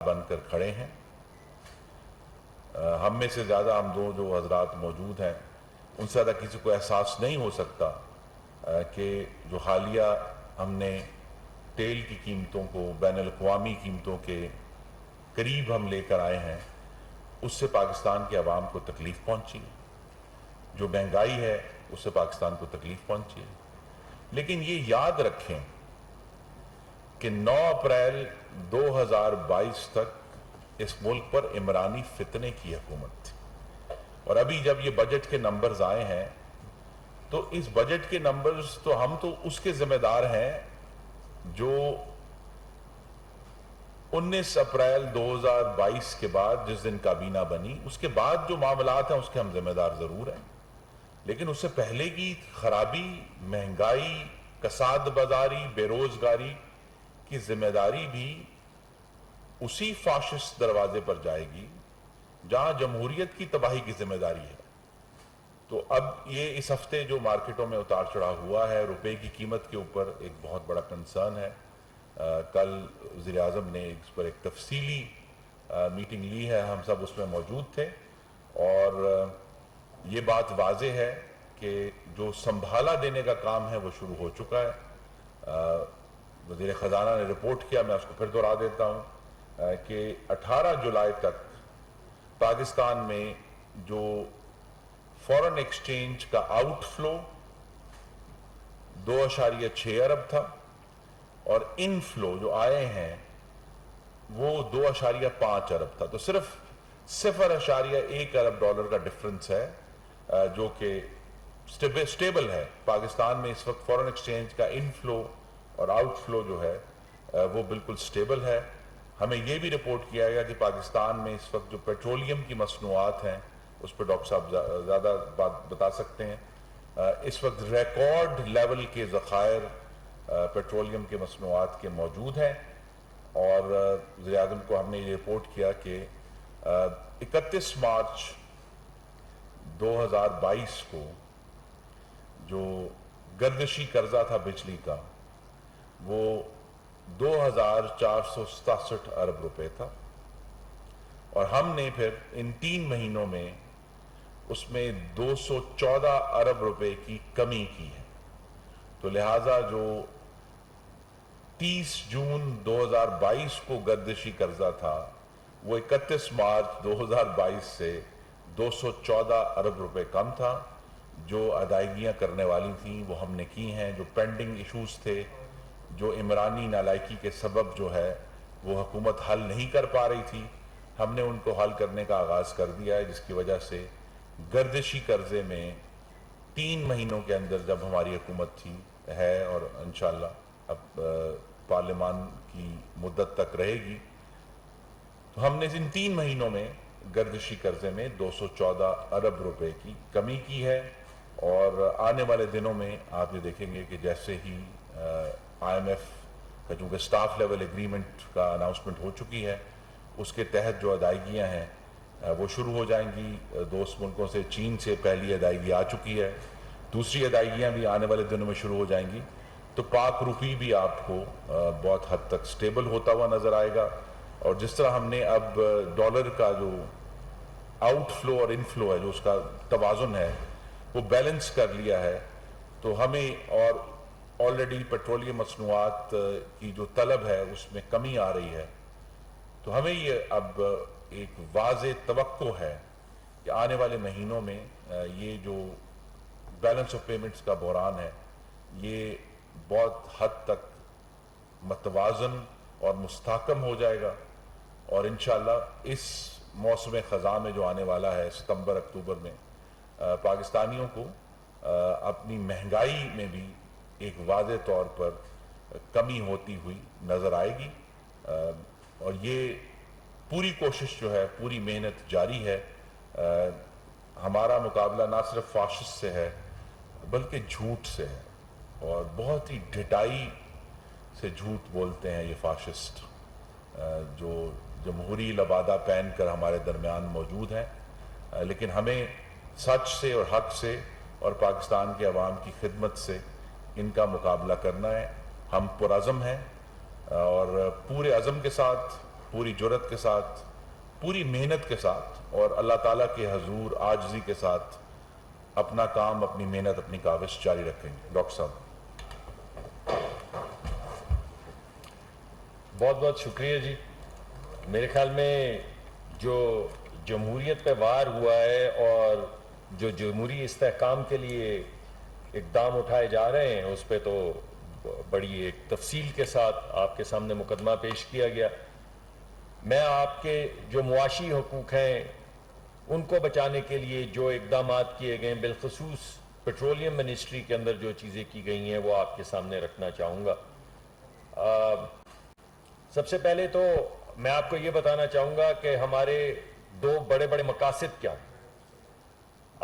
बनकर खड़े हैं। हम में से ज़्यादा हम दो जो हजरात मौजूद हैं उनसे ज़्यादा किसी को एहसास नहीं हो सकता कि जो हालिया हमने तेल की कीमतों को बैनुल-अक़वामी कीमतों के करीब हम लेकर आए हैं, उससे पाकिस्तान के अवाम को तकलीफ़ पहुंची। जो महंगाई है उससे पाकिस्तान को तकलीफ़ पहुंची। लेकिन ये याद रखें कि 9 अप्रैल 2022 तक इस मुल्क पर इमरानी फितने की हुकूमत थी, और अभी जब ये बजट के नंबर्स आए हैं तो इस बजट के नंबर्स तो हम तो उसके जिम्मेदार हैं जो 19 अप्रैल 2022 के बाद जिस दिन काबीना बनी उसके बाद जो मामलात हैं उसके हम जिम्मेदार जरूर हैं, लेकिन उससे पहले की खराबी, महंगाई, कसाद बाजारी, बेरोजगारी की जिम्मेदारी भी उसी फाशिस्ट दरवाजे पर जाएगी जहां जमहूरियत की तबाही की जिम्मेदारी है। तो अब ये इस हफ्ते जो मार्केटों में उतार चढ़ाव हुआ है, रुपए की कीमत के ऊपर एक बहुत बड़ा कंसर्न है। कल वज़ीर-ए-आज़म ने इस पर एक तफसीली मीटिंग ली है, हम सब उसमें मौजूद थे, और ये बात वाज़ेह है कि जो संभाला देने का काम है वो शुरू हो चुका है। वज़ीर ख़जाना ने रिपोर्ट किया, मैं उसको फिर दोहरा देता हूँ कि 18 जुलाई तक पाकिस्तान में जो फॉरेन एक्सचेंज का आउटफ्लो 2.6 अरब था और इनफ्लो जो आए हैं वो 2.5 अरब था। तो सिर्फ 0.1 अरब डॉलर का डिफरेंस है जो कि स्टेबल है। पाकिस्तान में इस वक्त फॉरेन एक्सचेंज का इनफ्लो और आउटफ्लो जो है वो बिल्कुल स्टेबल है। हमें यह भी रिपोर्ट किया गया कि पाकिस्तान में इस वक्त जो पेट्रोलियम की मसनूआत हैं उस पर डॉक्टर साहब ज़्यादा बात बता सकते हैं। इस वक्त रिकॉर्ड लेवल के ज़खायर पेट्रोलियम के मसनूआत के मौजूद हैं, और वज़ीर-ए-आज़म को हमने ये रिपोर्ट किया कि 31 मार्च 2022 को जो गर्दिशी कर्जा था बिजली का वो 2,467 अरब रुपए था, और हमने फिर इन 3 महीनों में उसमें 214 अरब रुपए की कमी की है। तो लिहाजा जो 30 जून 2022 को गर्दिशी कर्जा था वो 31 मार्च 2022 से 214 अरब रुपए कम था। जो अदायगियां करने वाली थी वो हमने की हैं। जो पेंडिंग इश्यूज थे, जो इमरानी नालायकी के सबब जो है वो हुकूमत हल नहीं कर पा रही थी, हमने उनको हल करने का आगाज़ कर दिया है, जिसकी वजह से गर्दिशी कर्जे में 3 महीनों के अंदर जब हमारी हुकूमत थी है, और इंशाअल्लाह अब पार्लियामान की मुद्दत तक रहेगी, तो हमने इन 3 महीनों में गर्दिशी कर्जे में 214 अरब रुपए की कमी की है। और आने वाले दिनों में आप ये देखेंगे कि जैसे ही IMF का चूँकि स्टाफ लेवल एग्रीमेंट का अनाउंसमेंट हो चुकी है, उसके तहत जो अदायगियाँ हैं वो शुरू हो जाएंगी। दोस्त मुल्कों से, चीन से पहली अदायगी आ चुकी है, दूसरी अदायगियाँ भी आने वाले दिनों में शुरू हो जाएंगी। तो पाक रुपी भी आपको बहुत हद तक स्टेबल होता हुआ नज़र आएगा। और जिस तरह हमने अब डॉलर का जो आउटफ्लो और इनफ्लो है, जो उसका तवाज़ुन है, वो बैलेंस कर लिया है, तो हमें, और ऑलरेडी पेट्रोलियम मसनूआत की जो तलब है उसमें कमी आ रही है, तो हमें ये अब एक वाज़े तवक्को है कि आने वाले महीनों में ये जो बैलेंस ऑफ पेमेंट्स का बहरान है ये बहुत हद तक मतवाज़न और मुस्तहकम हो जाएगा। और इंशाअल्लाह इस मौसम ख़ज़ा में जो आने वाला है सितंबर अक्टूबर में, पाकिस्तानियों को अपनी महंगाई में भी एक वाज़े तौर पर कमी होती हुई नज़र आएगी। और ये पूरी कोशिश जो है, पूरी मेहनत जारी है। हमारा मुकाबला ना सिर्फ फाशिस्ट से है बल्कि झूठ से है, और बहुत ही ढिठाई से झूठ बोलते हैं ये फाशिस्ट, जो जमहूरी लबादा पहन कर हमारे दरमियान मौजूद हैं। लेकिन हमें सच से और हक से और पाकिस्तान के अवाम की खिदमत से इनका मुकाबला करना है। हम पुरअज़म हैं और पूरे अज़म के साथ पूरी जुर्रत के साथ, पूरी मेहनत के साथ और अल्लाह ताला के हजूर आजिज़ी के साथ अपना काम, अपनी मेहनत, अपनी काविश जारी रखेंगे। डॉक्टर साहब। बहुत बहुत शुक्रिया जी। मेरे ख्याल में जो जमहूरियत पे वार हुआ है और जो जमहूरी इस्तेहकाम के लिए इक़दाम उठाए जा रहे हैं, उस पर तो बड़ी एक तफसील के साथ आपके सामने मुकदमा पेश किया गया। मैं आपके जो मुआशी हकूक़ हैं उनको बचाने के लिए जो इक़दामात किए गए हैं, बिलखसूस पेट्रोलियम मिनिस्ट्री के अंदर जो चीज़ें की गई हैं, वो आपके सामने रखना चाहूँगा। सबसे पहले तो मैं आपको ये बताना चाहूँगा कि हमारे दो बड़े बड़े मकासद क्या हैं।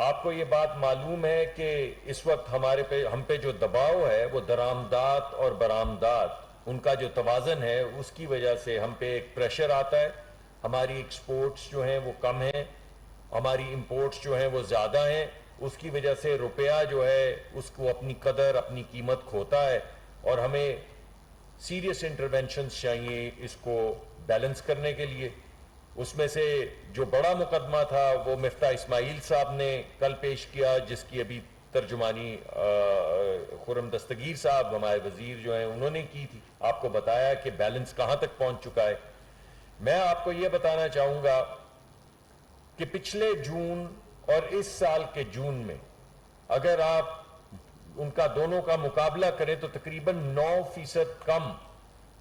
आपको ये बात मालूम है कि इस वक्त हम पे जो दबाव है वो दरामदात और बरामदात, उनका जो तवाज़न है उसकी वजह से हम पे एक प्रेशर आता है। हमारी एक्सपोर्ट्स जो हैं वो कम हैं, हमारी इंपोर्ट्स जो हैं वो ज़्यादा हैं। उसकी वजह से रुपया जो है उसको अपनी कदर, अपनी कीमत खोता है और हमें सीरियस इंटरवेंशंस चाहिए इसको बैलेंस करने के लिए। उसमें से जो बड़ा मुकदमा था वो मिफ्ता इस्माइल साहब ने कल पेश किया, जिसकी अभी तर्जुमानी खुर्रम दस्तगीर साहब हमारे वजीर जो हैं उन्होंने की थी। आपको बताया कि बैलेंस कहाँ तक पहुँच चुका है। मैं आपको ये बताना चाहूँगा कि पिछले जून और इस साल के जून में अगर आप उनका दोनों का मुकाबला करें तो तकरीबन 9% कम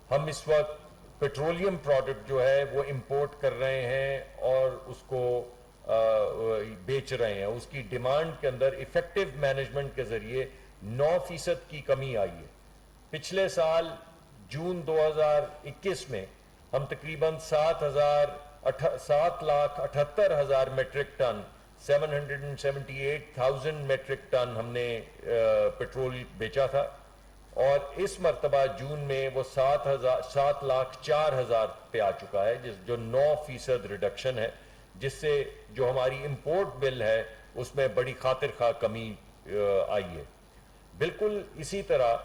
हम इस वक्त पेट्रोलियम प्रोडक्ट जो है वो इंपोर्ट कर रहे हैं और उसको बेच रहे हैं। उसकी डिमांड के अंदर इफेक्टिव मैनेजमेंट के जरिए 9% की कमी आई है। पिछले साल जून 2021 में हम तकरीबन 7,78,000 मेट्रिक टन 778,000 मेट्रिक टन हमने पेट्रोल बेचा था और इस मरतबा जून में वो 7,04,000 पे आ चुका है, जो 9% रिडक्शन है, जिससे जो हमारी इंपोर्ट बिल है उसमें बड़ी खातिर खा कमी आई है। बिल्कुल इसी तरह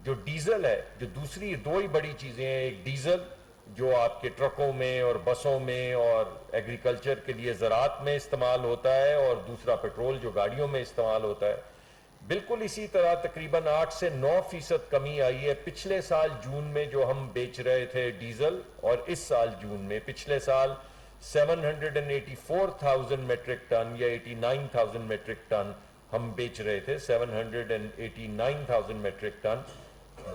जो डीजल है, जो दूसरी दो ही बड़ी चीज़ें हैं, एक डीजल जो आपके ट्रकों में और बसों में और एग्रीकल्चर के लिए ज़राअत में इस्तेमाल होता है और दूसरा पेट्रोल जो गाड़ियों में इस्तेमाल होता है। बिल्कुल इसी तरह तकरीबन 8 से 9% कमी आई है पिछले साल जून में जो हम बेच रहे थे डीजल, और इस साल जून में। पिछले साल 784,000 मेट्रिक टन या 89,000 मेट्रिक टन हम बेच रहे थे, 789,000 मेट्रिक टन,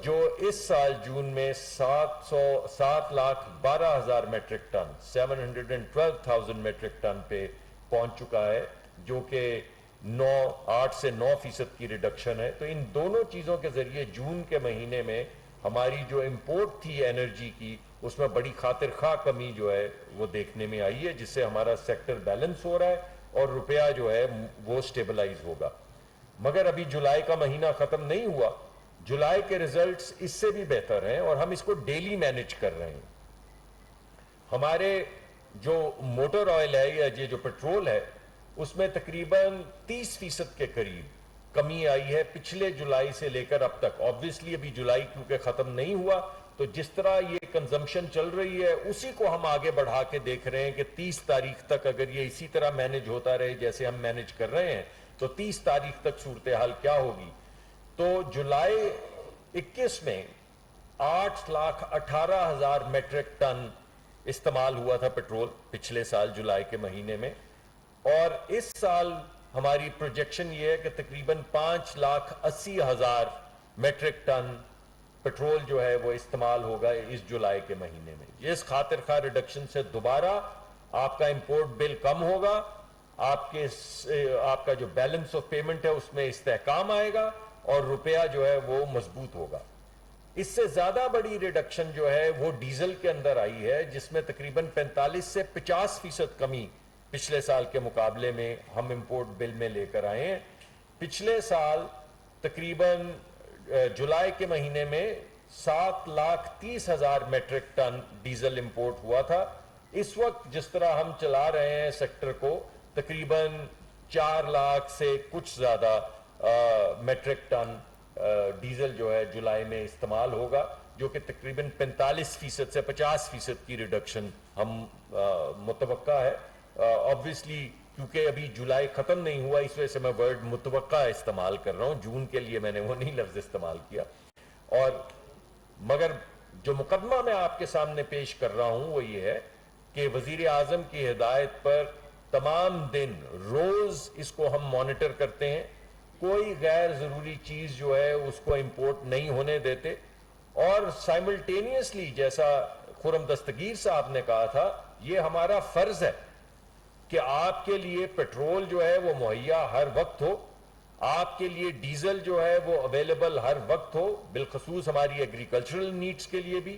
जो इस साल जून में 7,12,000 मेट्रिक टन 712,000 मेट्रिक टन पे पहुंच चुका है, जो कि 8 से 9% की रिडक्शन है। तो इन दोनों चीज़ों के ज़रिए जून के महीने में हमारी जो इंपोर्ट थी एनर्जी की, उसमें बड़ी खातिर खा कमी जो है वो देखने में आई है, जिससे हमारा सेक्टर बैलेंस हो रहा है और रुपया जो है वो स्टेबलाइज होगा। मगर अभी जुलाई का महीना ख़त्म नहीं हुआ, जुलाई के रिजल्ट्स इससे भी बेहतर हैं और हम इसको डेली मैनेज कर रहे हैं। हमारे जो मोटर ऑयल है या ये जो पेट्रोल है, उसमें तकरीबन 30% के करीब कमी आई है पिछले जुलाई से लेकर अब तक। ऑब्वियसली अभी जुलाई क्योंकि ख़त्म नहीं हुआ, तो जिस तरह ये कंजम्पशन चल रही है उसी को हम आगे बढ़ा के देख रहे हैं कि 30 तारीख तक अगर ये इसी तरह मैनेज होता रहे जैसे हम मैनेज कर रहे हैं, तो 30 तारीख तक सूरत हाल क्या होगी। तो जुलाई 21 में 8,18,000 मेट्रिक टन इस्तेमाल हुआ था पेट्रोल पिछले साल जुलाई के महीने में, और इस साल हमारी प्रोजेक्शन ये है कि तकरीबन 5,80,000 मेट्रिक टन पेट्रोल जो है वो इस्तेमाल होगा इस जुलाई के महीने में। इस खातिर खा रिडक्शन से दोबारा आपका इंपोर्ट बिल कम होगा, आपका जो बैलेंस ऑफ पेमेंट है उसमें इस्तेहकाम आएगा और रुपया जो है वो मजबूत होगा। इससे ज्यादा बड़ी रिडक्शन जो है वो डीजल के अंदर आई है, जिसमें तकरीबन 45 से 50% कमी पिछले साल के मुकाबले में हम इंपोर्ट बिल में लेकर आए हैं। पिछले साल तकरीबन जुलाई के महीने में 7,30,000 मेट्रिक टन डीजल इंपोर्ट हुआ था। इस वक्त जिस तरह हम चला रहे हैं सेक्टर को, तकरीबन 4 लाख से कुछ ज्यादा मेट्रिक टन डीजल जो है जुलाई में इस्तेमाल होगा, جو کہ تقریباً 45% سے 50% کی ریڈکشن ہم متوقع ہے. آبویسلی کیونکہ ابھی جولائی ختم نہیں ہوا اس وجہ سے میں ورڈ متوقع استعمال کر رہا ہوں, جون کے لیے میں نے وہ نہیں لفظ استعمال کیا. اور مگر جو مقدمہ میں آپ کے سامنے پیش کر رہا ہوں وہ یہ ہے کہ وزیر اعظم کی ہدایت پر تمام دن روز اس کو ہم مانیٹر کرتے ہیں, کوئی غیر ضروری چیز جو ہے اس کو امپورٹ نہیں ہونے دیتے, اور سائملٹینیسلی جیسا خرم دستگیر صاحب نے کہا تھا یہ ہمارا فرض ہے کہ آپ کے لیے پیٹرول جو ہے وہ مہیا ہر وقت ہو, آپ کے لیے ڈیزل جو ہے وہ اویلیبل ہر وقت ہو, بالخصوص ہماری ایگریکلچرل نیڈز کے لیے بھی.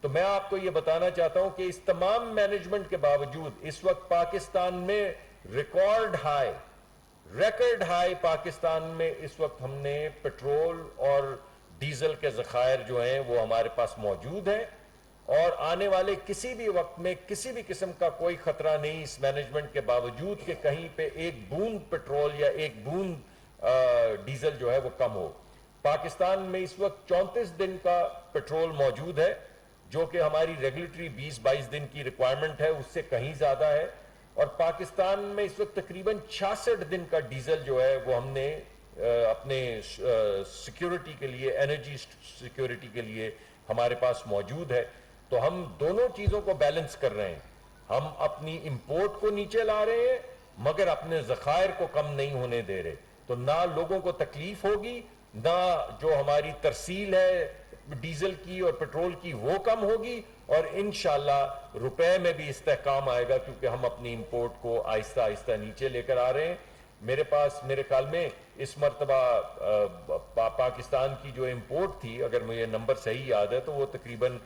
تو میں آپ کو یہ بتانا چاہتا ہوں کہ اس تمام مینجمنٹ کے باوجود اس وقت پاکستان میں ریکارڈ ہائی پاکستان میں اس وقت ہم نے پیٹرول اور ڈیزل کے ذخائر جو ہیں وہ ہمارے پاس موجود ہیں, اور آنے والے کسی بھی وقت میں کسی بھی قسم کا کوئی خطرہ نہیں اس مینجمنٹ کے باوجود کہ کہیں پہ ایک بوند پیٹرول یا ایک بوند ڈیزل جو ہے وہ کم ہو. پاکستان میں اس وقت 34 دن کا پیٹرول موجود ہے جو کہ ہماری ریگولیٹری 20-22 دن کی ریکوائرمنٹ ہے, اس سے کہیں زیادہ ہے. اور پاکستان میں اس وقت تقریباً 66 دن کا ڈیزل جو ہے وہ ہم نے اپنے سیکیورٹی کے لیے, انرجی سیکیورٹی کے لیے ہمارے پاس موجود ہے. تو ہم دونوں چیزوں کو بیلنس کر رہے ہیں, ہم اپنی امپورٹ کو نیچے لا رہے ہیں مگر اپنے ذخائر کو کم نہیں ہونے دے رہے. تو نہ لوگوں کو تکلیف ہوگی, نہ جو ہماری ترسیل ہے ڈیزل کی اور پیٹرول کی وہ کم ہوگی, اور انشاءاللہ روپے میں بھی استحکام آئے گا کیونکہ ہم اپنی امپورٹ کو آہستہ آہستہ نیچے لے کر آ رہے ہیں. میرے خیال میں اس مرتبہ پاکستان کی جو امپورٹ تھی, اگر مجھے نمبر صحیح یاد ہے, تو وہ تقریباً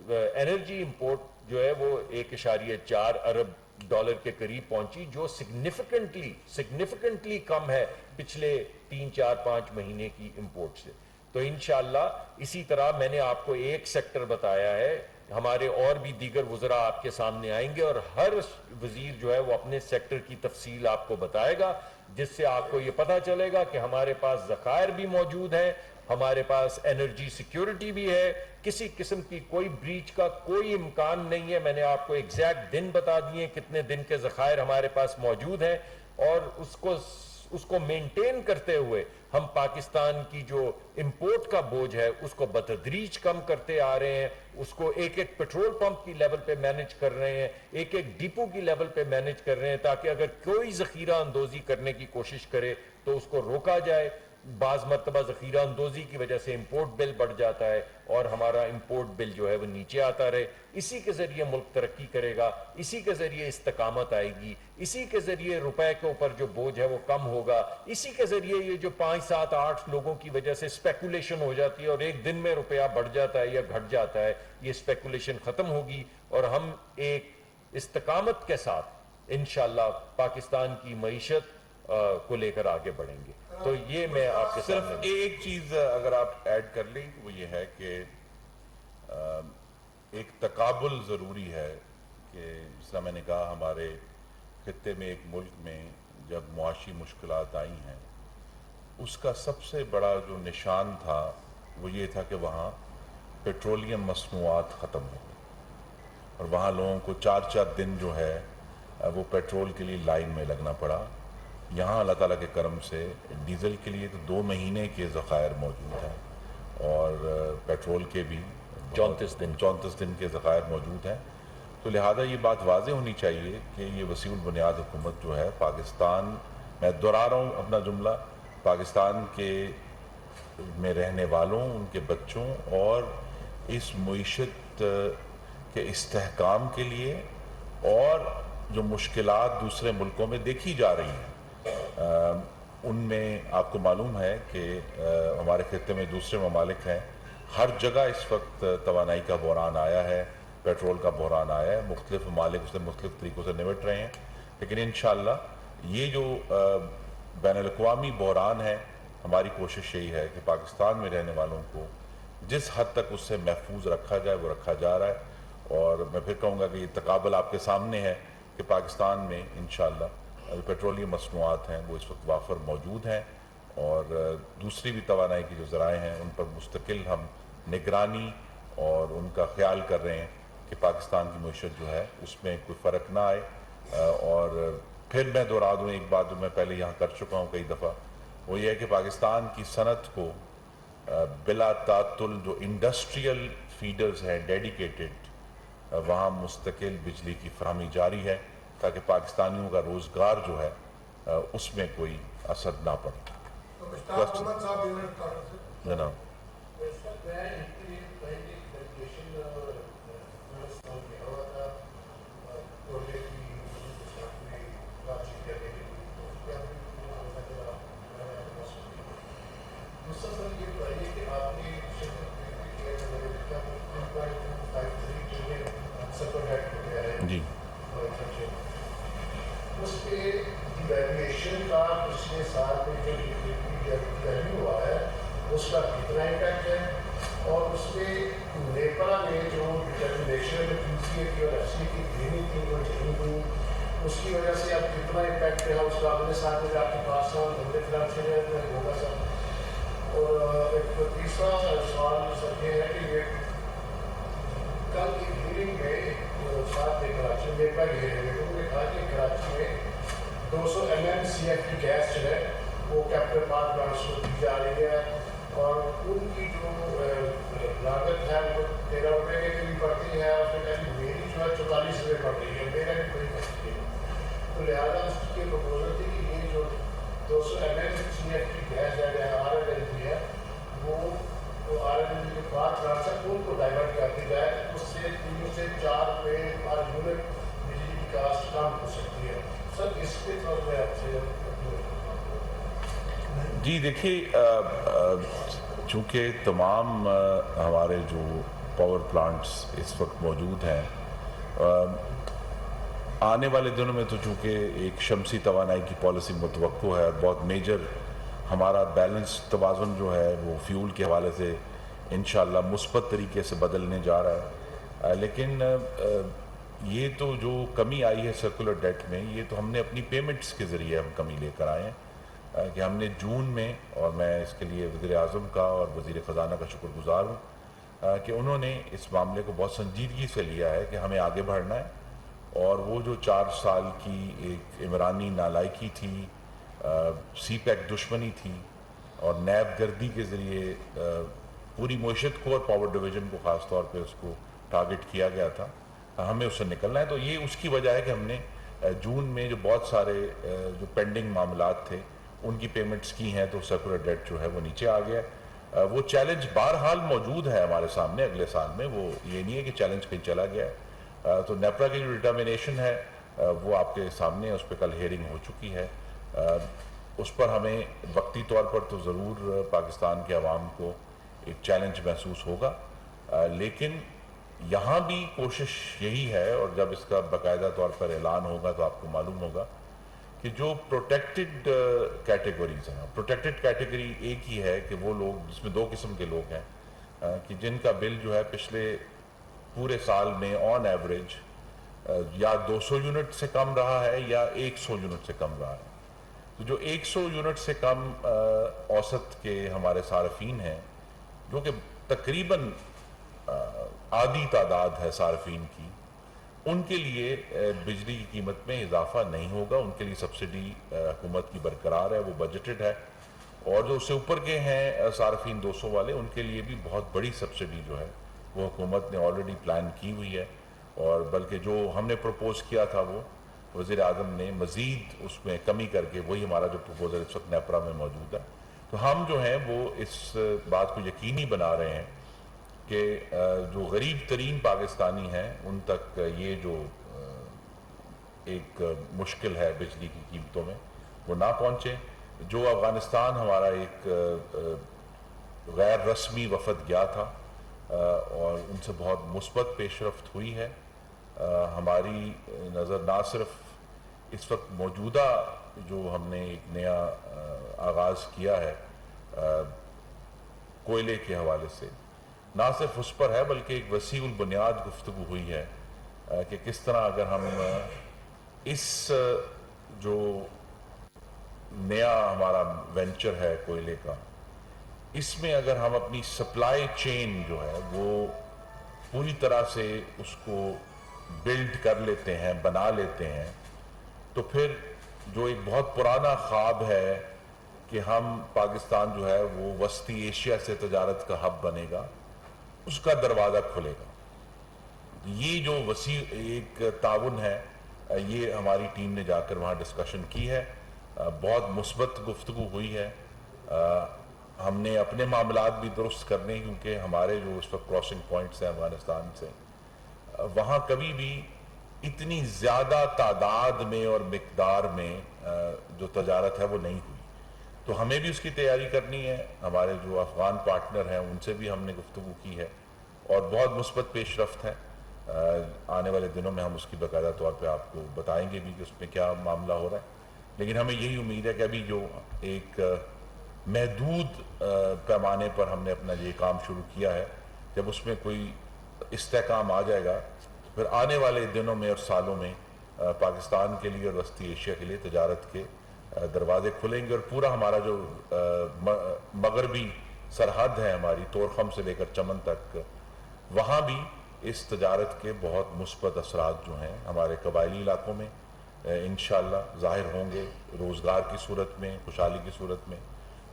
انرجی امپورٹ جو ہے وہ 1.4 ارب ڈالر کے قریب پہنچی, جو سگنیفیکنٹلی کم ہے پچھلے 3-4-5 مہینے کی امپورٹ سے. تو انشاءاللہ اسی طرح میں نے آپ کو ایک سیکٹر بتایا ہے, ہمارے اور بھی دیگر وزراء آپ کے سامنے آئیں گے اور ہر وزیر جو ہے وہ اپنے سیکٹر کی تفصیل آپ کو بتائے گا, جس سے آپ کو یہ پتہ چلے گا کہ ہمارے پاس ذخائر بھی موجود ہیں, ہمارے پاس انرجی سیکیورٹی بھی ہے, کسی قسم کی کوئی بریچ کا کوئی امکان نہیں ہے. میں نے آپ کو ایگزیکٹ دن بتا دیے کتنے دن کے ذخائر ہمارے پاس موجود ہیں, اور اس کو مینٹین کرتے ہوئے ہم پاکستان کی جو امپورٹ کا بوجھ ہے اس کو بتدریج کم کرتے آ رہے ہیں, اس کو ایک ایک پیٹرول پمپ کی لیول پہ مینج کر رہے ہیں, ایک ایک ڈپو کی لیول پہ مینج کر رہے ہیں, تاکہ اگر کوئی ذخیرہ اندوزی کرنے کی کوشش کرے تو اس کو روکا جائے. بعض مرتبہ ذخیرہ اندوزی کی وجہ سے امپورٹ بل بڑھ جاتا ہے اور ہمارا امپورٹ بل جو ہے وہ نیچے آتا رہے. اسی کے ذریعے ملک ترقی کرے گا, اسی کے ذریعے استقامت آئے گی, اسی کے ذریعے روپے کے اوپر جو بوجھ ہے وہ کم ہوگا, اسی کے ذریعے یہ جو 5-7-8 لوگوں کی وجہ سے اسپیکولیشن ہو جاتی ہے اور ایک دن میں روپیہ بڑھ جاتا ہے یا گھٹ جاتا ہے, یہ اسپیکولیشن ختم ہوگی اور ہم ایک استقامت کے ساتھ انشاءاللہ پاکستان کی معیشت کو لے کر آگے بڑھیں گے. تو یہ میں آپ کے صرف ایک چیز اگر آپ ایڈ کر لیں وہ یہ ہے کہ ایک تقابل ضروری ہے کہ جس طرح میں نے کہا ہمارے خطے میں ایک ملک میں جب معاشی مشکلات آئی ہیں اس کا سب سے بڑا جو نشان تھا وہ یہ تھا کہ وہاں پیٹرولیم مصنوعات ختم ہو گئی اور وہاں لوگوں کو 4 دن جو ہے وہ پیٹرول کے لیے لائن میں لگنا پڑا. یہاں اللہ تعالیٰ کے کرم سے ڈیزل کے لیے تو 2 مہینے کے ذخائر موجود ہیں اور پیٹرول کے بھی 34 دن کے ذخائر موجود ہیں. تو لہٰذا یہ بات واضح ہونی چاہیے کہ یہ وسیع البنیاد حکومت جو ہے پاکستان, میں دہرا رہا ہوں اپنا جملہ, پاکستان کے میں رہنے والوں, ان کے بچوں اور اس معیشت کے استحکام کے لیے, اور جو مشکلات دوسرے ملکوں میں دیکھی جا رہی ہیں ان میں آپ کو معلوم ہے کہ ہمارے خطے میں دوسرے ممالک ہیں, ہر جگہ اس وقت توانائی کا بحران آیا ہے, پیٹرول کا بحران آیا ہے, مختلف ممالک اس سے مختلف طریقوں سے نمٹ رہے ہیں. لیکن انشاءاللہ یہ جو بین الاقوامی بحران ہے, ہماری کوشش یہی ہے کہ پاکستان میں رہنے والوں کو جس حد تک اس سے محفوظ رکھا جائے وہ رکھا جا رہا ہے. اور میں پھر کہوں گا کہ یہ تقابل آپ کے سامنے ہے کہ پاکستان میں انشاءاللہ پیٹرولیم مصنوعات ہیں وہ اس وقت وافر موجود ہیں, اور دوسری بھی توانائی کی جو ذرائع ہیں ان پر مستقل ہم نگرانی اور ان کا خیال کر رہے ہیں کہ پاکستان کی معیشت جو ہے اس میں کوئی فرق نہ آئے. اور پھر میں دہرا دوں ایک بات جو میں پہلے یہاں کر چکا ہوں کئی دفعہ, وہ یہ ہے کہ پاکستان کی صنعت کو بلا تعطل جو انڈسٹریل فیڈرز ہیں ڈیڈیکیٹڈ, وہاں مستقل بجلی کی فراہمی جاری ہے تاکہ پاکستانیوں کا روزگار جو ہے اس میں کوئی اثر نہ پڑے. جناب جی اس پہ ایویلیشن کا پچھلے سال میں جو ویلیو ہوا ہے اس کا کتنا امپیکٹ ہے, اور اس پہ نیپرا نے جو ڈٹرمنیشن پی سی اے کی اور ایف سی کی دینی تھی وہ نہیں ہوئی, اس کی وجہ سے اب کتنا امپیکٹ رہا اس کا اگلے سال میں آپ کے پاس بندے فنانشیل ہوگا سر. اور ایک تیسرا سوال سر یہ ہے کہ یہ کل کی ہیئرنگ میں ساتھ کراچی میں نیپرا کی ہیئرنگ میں انہوں نے کہا کہ کراچی میں 200 MMCF کی گیس جو ہے وہ کیپٹل پاور پلانٹس کو دی جا رہی ہے, اور ان کی جو لاگت ہے وہ 13 روپے کے قریب پڑتی ہے, اور میری جو ہے 44 روپے پڑ رہی ہے, میرا بھی کوئی مسئلہ نہیں. تو لہٰذا اس کی پرپوزل تھی کہ یہ جو 200 MMCF کی گیس ہے RLNG ہے وہ RLNG کے پاور پلانٹس ہے ان کو ڈائیورٹ کر دی جائے, اس سے 3 سے 4 روپے پر یونٹ بجلی کی کاسٹ کم ہو سکتی ہے. سر اس پہ طور پہ آپ سے جی دیکھیے, چونکہ تمام ہمارے جو پاور پلانٹس اس وقت موجود ہیں, آنے والے دنوں میں تو چونکہ ایک شمسی توانائی کی پالیسی متوقع ہے اور بہت میجر ہمارا بیلنس توازن جو ہے وہ فیول کے حوالے سے انشاءاللہ مثبت طریقے سے بدلنے جا رہا ہے. لیکن یہ تو جو کمی آئی ہے سرکولر ڈیٹ میں, یہ تو ہم نے اپنی پیمنٹس کے ذریعے ہم کمی لے کر آئے ہیں کہ ہم نے جون میں, اور میں اس کے لیے وزیر اعظم کا اور وزیر خزانہ کا شکر گزار ہوں کہ انہوں نے اس معاملے کو بہت سنجیدگی سے لیا ہے کہ ہمیں آگے بڑھنا ہے, اور وہ جو 4 سال کی ایک عمرانی نالائکی تھی, سی پیک دشمنی تھی, اور نیب گردی کے ذریعے پوری معیشت کو اور پاور ڈویژن کو خاص طور پہ اس کو ٹارگٹ کیا گیا تھا, ہمیں اس سے نکلنا ہے. تو یہ اس کی وجہ ہے کہ ہم نے جون میں جو بہت سارے جو پینڈنگ معاملات تھے ان کی پیمنٹس کی ہیں, تو سرکولر ڈیٹ جو ہے وہ نیچے آ گیا. وہ چیلنج بہرحال موجود ہے ہمارے سامنے اگلے سال میں, وہ یہ نہیں ہے کہ چیلنج کہیں چلا گیا ہے. تو نیپرا کی جو ڈٹرمنیشن ہے وہ آپ کے سامنے, اس پہ کل ہیئرنگ ہو چکی ہے. اس پر ہمیں وقتی طور پر تو ضرور پاکستان کے عوام کو ایک چیلنج محسوس ہوگا, لیکن یہاں بھی کوشش یہی ہے, اور جب اس کا باقاعدہ طور پر اعلان ہوگا تو آپ کو معلوم ہوگا کہ جو پروٹیکٹڈ کیٹیگریز ہیں, پروٹیکٹڈ کیٹیگری ایک ہی ہے کہ وہ لوگ جس میں 2 قسم کے لوگ ہیں کہ جن کا بل جو ہے پچھلے پورے سال میں آن ایوریج یا 200 یونٹ سے کم رہا ہے یا 100 یونٹ سے کم رہا ہے. تو جو 100 یونٹ سے کم اوسط کے ہمارے صارفین ہیں, جو کہ تقریباً آدھی تعداد ہے صارفین کی, ان کے لیے بجلی کی قیمت میں اضافہ نہیں ہوگا. ان کے لیے سبسڈی حکومت کی برقرار ہے, وہ بجٹڈ ہے. اور جو اس سے اوپر کے ہیں صارفین 200 والے, ان کے لیے بھی بہت بڑی سبسڈی جو ہے وہ حکومت نے آلریڈی پلان کی ہوئی ہے, اور بلکہ جو ہم نے پروپوز کیا تھا وہ وزیر اعظم نے مزید اس میں کمی کر کے, وہی ہمارا جو پروپوزل اس وقت نیپرا میں موجود ہے. تو ہم جو ہیں وہ اس بات کو یقینی بنا رہے ہیں کہ جو غریب ترین پاکستانی ہیں ان تک یہ جو ایک مشکل ہے بجلی کی قیمتوں میں وہ نہ پہنچے. جو افغانستان ہمارا ایک غیر رسمی وفد گیا تھا اور ان سے بہت مثبت پیش رفت ہوئی ہے. ہماری نظر نہ صرف اس وقت موجودہ جو ہم نے ایک نیا آغاز کیا ہے کوئلے کے حوالے سے, نہ صرف اس پر ہے بلکہ ایک وسیع البنیاد گفتگو ہوئی ہے کہ کس طرح اگر ہم اس جو نیا ہمارا وینچر ہے کوئلے کا, اس میں اگر ہم اپنی سپلائی چین جو ہے وہ पूरी तरह से उसको बिल्ड कर लेते हैं, बना लेते हैं, तो फिर जो एक बहुत पुराना ख्वाब है कि हम पाकिस्तान जो है वो वस्ती एशिया से तजारत का हब बनेगा, उसका दरवाज़ा खुलेगा। ये जो वसी एक ताउन है, ये हमारी टीम ने जाकर वहाँ डिस्कशन की है, बहुत मुस्बत गुफ्तगू हुई है। हमने अपने मामलात भी दुरुस्त करने, क्योंकि हमारे जो इस वक्त क्रॉसिंग पॉइंट्स हैं अफगानिस्तान से, वहाँ कभी भी इतनी ज़्यादा तादाद में और मिकदार में जो तजारत है वो नहीं हुई। तो हमें भी उसकी तैयारी करनी है। हमारे जो अफ़गान पार्टनर हैं उनसे भी हमने गुफ्तगू की है और बहुत मुस्बत पेशरफ्त है। आने वाले दिनों में हम उसकी बाकायदा तौर पे आपको बताएंगे भी कि उसमें क्या मामला हो रहा है। लेकिन हमें यही उम्मीद है कि अभी जो एक महदूद पैमाने पर हमने अपना ये काम शुरू किया है, जब उसमें कोई इस्तेहकाम आ जाएगा तो फिर आने वाले दिनों में और सालों में पाकिस्तान के लिए और वस्ती एशिया के लिए तजारत के दरवाजे खुलेंगे और पूरा हमारा जो मगरबी सरहद है हमारी, तोरखम से लेकर चमन तक, वहाँ भी इस तजारत के बहुत मुस्बत असरात जो हैं हमारे कबायली इलाकों में इंशाअल्लाह ज़ाहिर होंगे, रोज़गार की सूरत में, खुशहाली की सूरत में।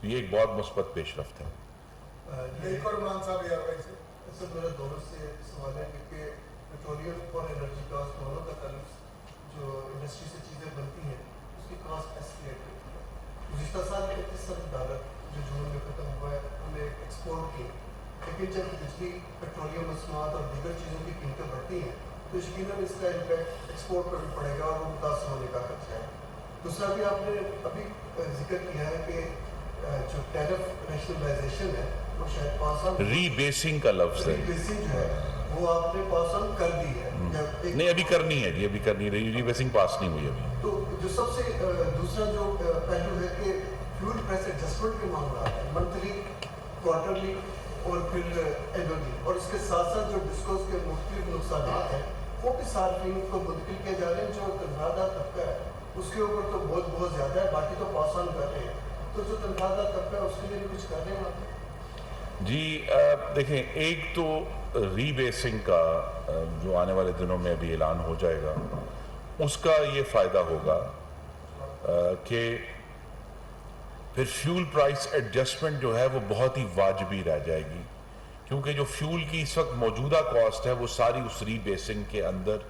तो ये एक बहुत मुस्बत पेशरफ्त है। एक और मान साहब यार भाई से मेरा दोनों से सवाल है कि पेट्रोलियम और एनर्जी कॉस्ट दोनों का ताल्लुक जो इंडस्ट्री से चीज़ें बनती हैं उसकी कॉस्ट एस्केलेट होती है। गुज़िश्ता साल $31 जो जून में ख़त्म हुआ है हमने एक्सपोर्ट किए, लेकिन जब बिजली, पेट्रोलियम मसनूआत और दीगर चीज़ों की कीमतें बढ़ती हैं तो यकीनन इसका इम्पैक्ट एक्सपोर्ट पर भी पड़ेगा और वो मुतासर होने का खर्चा है। दूसरा भी आपने अभी जिक्र किया है कि जो टैरिफ रैशनलाइजेशन है वो शायद 5 साल रीबेसिंग का लफ्ज़ है, रीबेसिंग जो है वो आपने 5 साल कर दी है। नहीं अभी करनी है जी, अभी करनी रही, रीबेसिंग पास नहीं हुई अभी। तो जो सबसे दूसरा जो पहलू है कि फ्यूल प्राइस एडजस्टमेंट के मामला है, मंथली, क्वार्टरली और फिर एनुअली, और इसके साथ साथ जो डिस्कोस के मुख्तलिफ नुकसान हैं वो भी सार्फिन को मुंतकिल किए जा रहे हैं। जो तनख्वाहदार तबका है उसके ऊपर तो बहुत ज़्यादा है, बाकी तो पास ऑन कर रहे हैं, तो जो तनख्वाहदार तबका है उसके लिए भी कुछ कर रहे हैं जी। देखें, एक तो रीबेसिंग का जो आने वाले दिनों में अभी ऐलान हो जाएगा, उसका ये फ़ायदा होगा कि फिर फ्यूल प्राइस एडजस्टमेंट जो है वो बहुत ही वाजिबी रह जाएगी, क्योंकि जो फ्यूल की इस वक्त मौजूदा कॉस्ट है वो सारी उस रीबेसिंग के अंदर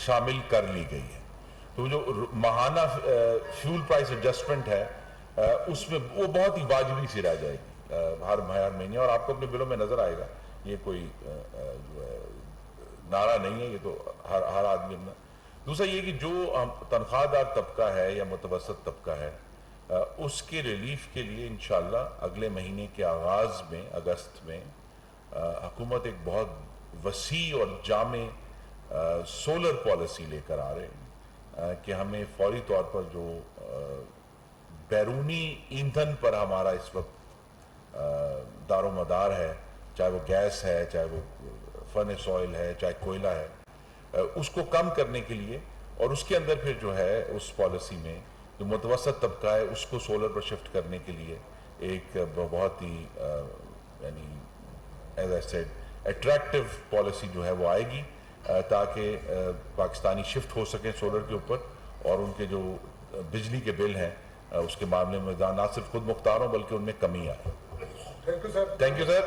शामिल कर ली गई है। तो जो माहाना फ्यूल प्राइस एडजस्टमेंट है उसमें वो बहुत ही वाजिबी सी रह जाएगी हर महीने, और आपको अपने बिलों में नज़र आएगा। ये कोई जो है नारा नहीं है, ये तो हर आदमी अपना। दूसरा ये कि जो तनख्वाहदार तबका है या मुतवसत तबका है, उसके रिलीफ के लिए इंशाअल्लाह अगले महीने के आगाज़ में, अगस्त में, हुकूमत एक बहुत वसी और जामे सोलर पॉलिसी लेकर आ रहे हैं कि हमें फौरी तौर पर जो बैरूनी ईंधन पर हमारा इस वक्त दारोमदार है, चाहे वो गैस है, चाहे वो फर्नेस ऑयल है, चाहे कोयला है, उसको कम करने के लिए, और उसके अंदर फिर जो है उस पॉलिसी में जो मुतवसत तबका है उसको सोलर पर शिफ्ट करने के लिए एक बहुत ही यानी as I said attractive policy जो है वो आएगी, ताकि पाकिस्तानी शिफ्ट हो सकें सोलर के ऊपर, और उनके जो बिजली के बिल हैं उसके मामले में ना सिर्फ खुद मुख्तार हों बल्कि उनमें कमी आए। Thank you sir. Thank you sir.